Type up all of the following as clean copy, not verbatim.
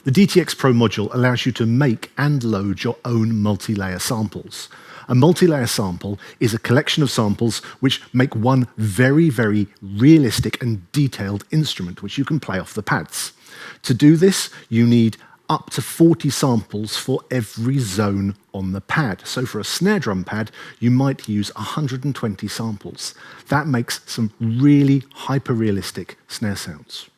The DTX PRO module allows you to make and load your own multi-layer samples. A multi-layer sample is a collection of samples which make one very, very realistic and detailed instrument which you can play off the pads. To do this, you need up to 40 samples for every zone on the pad. So for a snare drum pad, you might use 120 samples. That makes some really hyper-realistic snare sounds.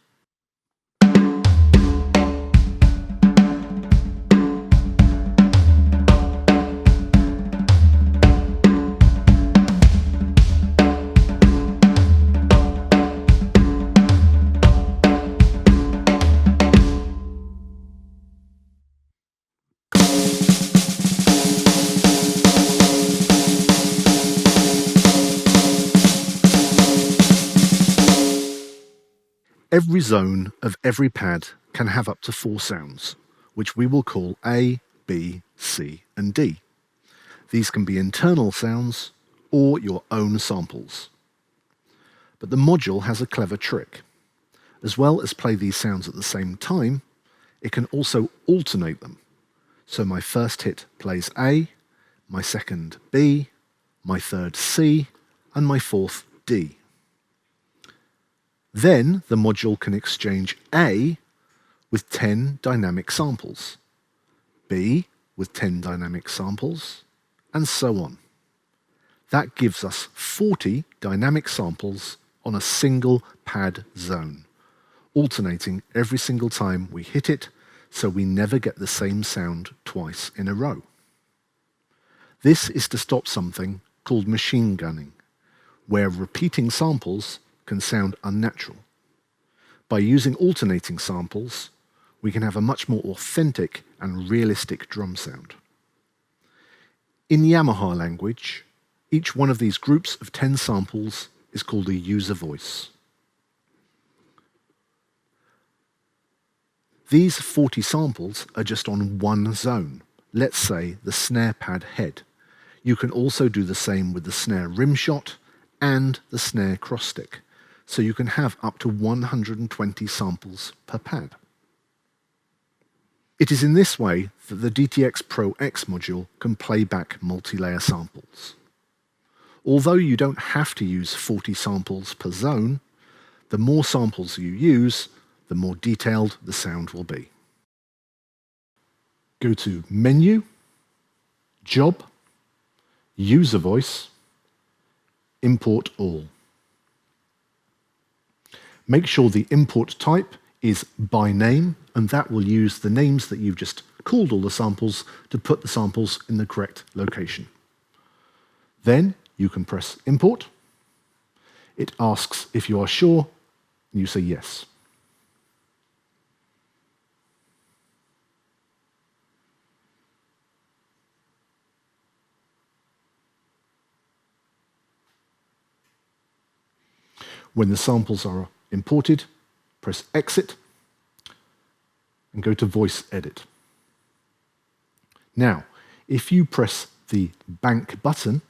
Every zone of every pad can have up to 4 sounds, which we will call A, B, C, and D. These can be internal sounds or your own samples. But the module has a clever trick. As well as play these sounds at the same time, it can also alternate them. So my first hit plays A, my second B, my third C, and my fourth D. Then the module can exchange A with 10 dynamic samples, B with 10 dynamic samples, and so on. That gives us 40 dynamic samples on a single pad zone, alternating every single time we hit it, so we never get the same sound twice in a row. This is to stop something called machine gunning, where repeating samples can sound unnatural. By using alternating samples, we can have a much more authentic and realistic drum sound. In Yamaha language, each one of these groups of 10 samples is called a user voice. These 40 samples are just on one zone, let's say the snare pad head. You can also do the same with the snare rim shot and the snare cross stick. So you can have up to 120 samples per pad. It is in this way that the DTX PRO X module can play back multi-layer samples. Although you don't have to use 40 samples per zone, the more samples you use, the more detailed the sound will be. Go to Menu, Job, User Voice, Import All. Make sure the import type is by name, and that will use the names that you've just called all the samples to put the samples in the correct location. Then you can press Import. It asks if you are sure, and you say yes. When the samples are imported, press Exit and go to Voice Edit. Now, if you press the Bank button,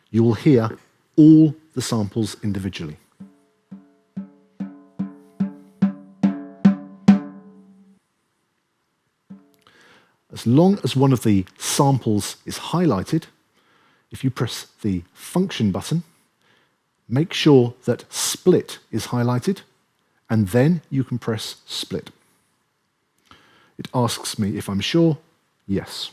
you will hear all the samples individually. As long as one of the samples is highlighted, if you press the Function button, make sure that Split is highlighted, and then you can press Split. It asks me if I'm sure. Yes.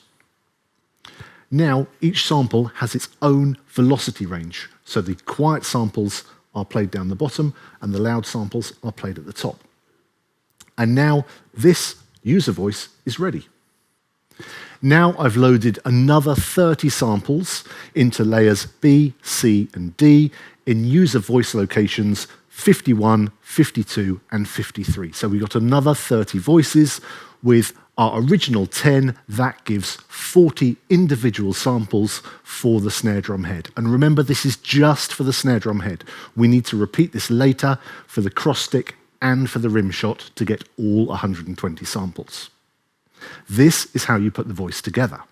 Now, each sample has its own velocity range, so the quiet samples are played down the bottom, and the loud samples are played at the top. And now, this user voice is ready. Now I've loaded another 30 samples into layers B, C, and D in user voice locations 51, 52, and 53. So we've got another 30 voices with our original 10. That gives 40 individual samples for the snare drum head. And remember, this is just for the snare drum head. We need to repeat this later for the cross stick and for the rim shot to get all 120 samples. This is how you put the voice together.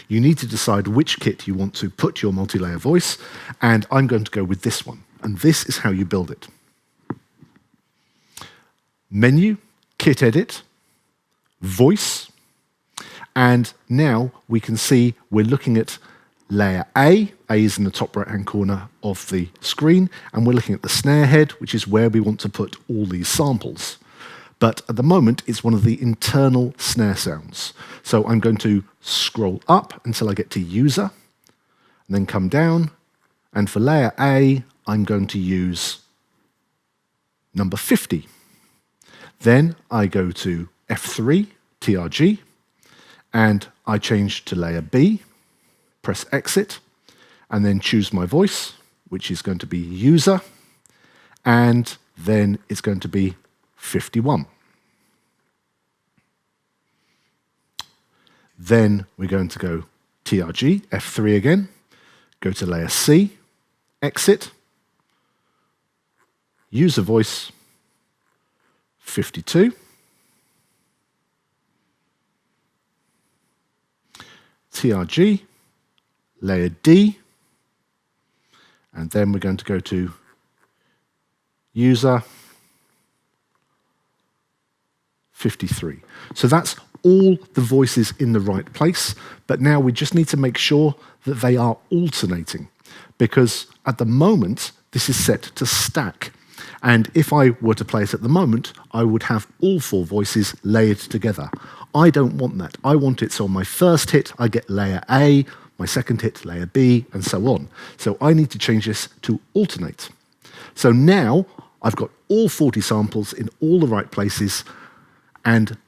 You need to decide which kit you want to put your multi-layer voice, and I'm going to go with this one. And this is how you build it. Menu, Kit Edit, voice. And now we can see we're looking at layer A. A is in the top right-hand corner of the screen, and we're looking at the snare head, which is where we want to put all these samples. But at the moment, it's one of the internal snare sounds. So I'm going to scroll up until I get to user, and then come down. And for layer A, I'm going to use number 50. Then I go to F3, TRG, and I change to layer B, press exit, and then choose my voice, which is going to be user, and then it's going to be 51. Then we're going to go TRG, F3 again, go to layer C, exit, user voice, 52. TRG, layer D, and then we're going to go to user, 53. So that's all the voices in the right place, but now we just need to make sure that they are alternating, because at the moment this is set to stack. And if I were to play it at the moment, I would have all 4 voices layered together. I don't want that. I want it so on my first hit, I get layer A, my second hit, layer B, and so on. So I need to change this to alternate. So now I've got all 40 samples in all the right places, and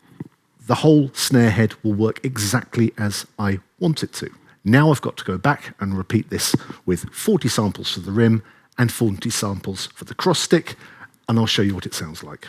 the whole snare head will work exactly as I want it to. Now I've got to go back and repeat this with 40 samples for the rim and 40 samples for the cross stick, and I'll show you what it sounds like.